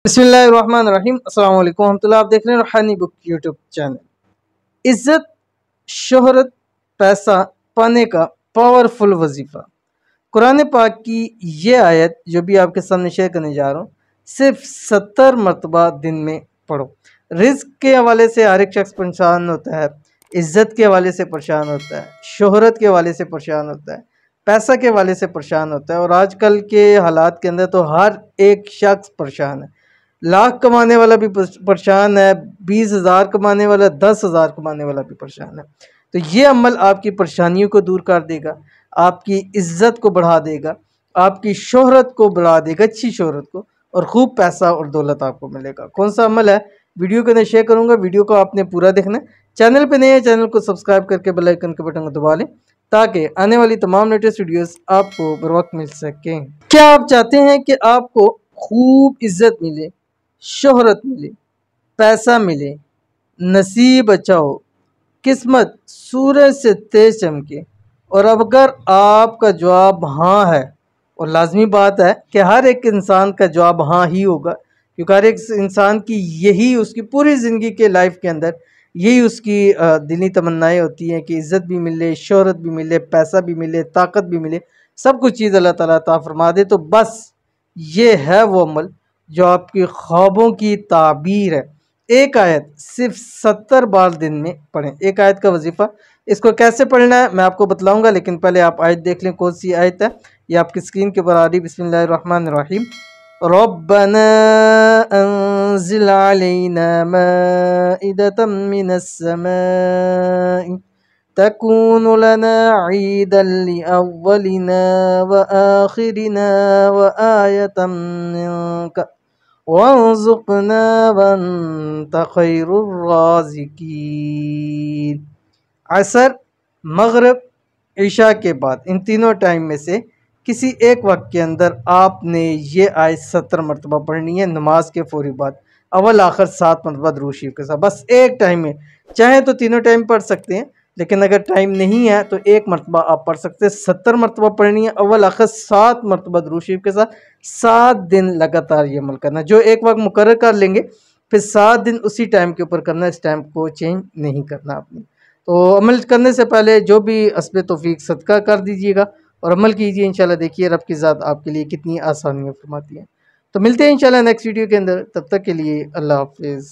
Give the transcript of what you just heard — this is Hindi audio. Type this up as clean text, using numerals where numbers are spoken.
बिस्मिल्लाहिर्रहमानिर्रहीम अस्सलाम वालेकुम रहमतुल्लाह। आप देख रहे हैं रूहानी बुक यूट्यूब चैनल। इज़्ज़त, शोहरत, पैसा पाने का पावरफुल वजीफ़ा। कुरान पाक की ये आयत जो भी आपके सामने शेयर करने जा रहा हूँ, सिर्फ 70 मरतबा दिन में पढ़ो। रिज़्क के हवाले से हर एक शख्स परेशान होता है, इज़्ज़त के हवाले से परेशान होता है, शोहरत के हवाले से परेशान होता है, पैसा के हवाले से परेशान होता है। और आजकल के हालात के अंदर तो हर एक शख्स परेशान है। लाख कमाने वाला भी परेशान है, 20,000 कमाने वाला, 10,000 कमाने वाला भी परेशान है। तो ये अमल आपकी परेशानियों को दूर कर देगा, आपकी इज्जत को बढ़ा देगा, आपकी शोहरत को बढ़ा देगा, अच्छी शोहरत को, और खूब पैसा और दौलत आपको मिलेगा। कौन सा अमल है, वीडियो के अंदर शेयर करूंगा। वीडियो को आपने पूरा देखना है। चैनल पे नए हैं, चैनल को सब्सक्राइब करके बेल आइकन के बटन को दबा लें ताकि आने वाली तमाम लेटेस्ट वीडियोस आपको बर वक्त मिल सकें। क्या आप चाहते हैं कि आपको खूब इज्जत मिले, शोहरत मिले, पैसा मिले, नसीब अच्छा हो, किस्मत सूरज से तेज चमके? और अब अगर आपका जवाब हाँ है, और लाजमी बात है कि हर एक इंसान का जवाब हाँ ही होगा, क्योंकि हर एक इंसान की यही उसकी पूरी ज़िंदगी के लाइफ के अंदर यही उसकी दिली तमन्नाएं होती हैं कि इज़्ज़त भी मिले, शोहरत भी मिले, पैसा भी मिले, ताकत भी मिले, सब कुछ चीज़ अल्लाह ताला अता फरमा दे। तो बस ये है वो अमल जो आपकी ख्वाबों की ताबीर है। एक आयत सिर्फ 70 बार दिन में पढ़ें, एक आयत का वजीफ़ा। इसको कैसे पढ़ना है मैं आपको बतलाऊंगा, लेकिन पहले आप आयत देख लें कौन सी आयत है। ये आपकी स्क्रीन के ऊपर आ रही। बिस्मिल्लाहिर्रहमानिर्रहीम। रब्बना अंज़िल अलैना माइदतम मिनस समाई तकूनु लना ईदन लिअव्वलिना व आखिरिना व आयतम मिनका वरज़ुक़ना वअन्त खैरुर राज़िकीन। असर, मगरिब, इशा के बाद इन तीनों टाइम में से किसी एक वक्त के अंदर आपने ये आयत 70 मरतबा पढ़नी है। नमाज के फौरी बाद अव्वल आखिर 7 मरतबा दुरूद शरीफ के साथ, बस एक टाइम में। चाहे तो तीनों टाइम पढ़ सकते हैं, लेकिन अगर टाइम नहीं है तो एक मरतबा आप पढ़ सकते हैं। 70 मरतबा पढ़नी है, अव्वल आखिर 7 मरतबा दुरूद शरीफ के साथ। 7 दिन लगातार ये अमल करना। जो एक वक्त मुकर्रर कर लेंगे, फिर 7 दिन उसी टाइम के ऊपर करना, इस टाइम को चेंज नहीं करना आपने। तो अमल करने से पहले जो भी हस्बे तौफीक सदका कर दीजिएगा और अमल कीजिए। इंशाल्लाह देखिए रब की ज़ात आपके लिए कितनी आसानियाँ फरमाती है। तो मिलते हैं इंशाल्लाह नेक्स्ट वीडियो के अंदर। तब तक के लिए अल्लाह हाफिज़।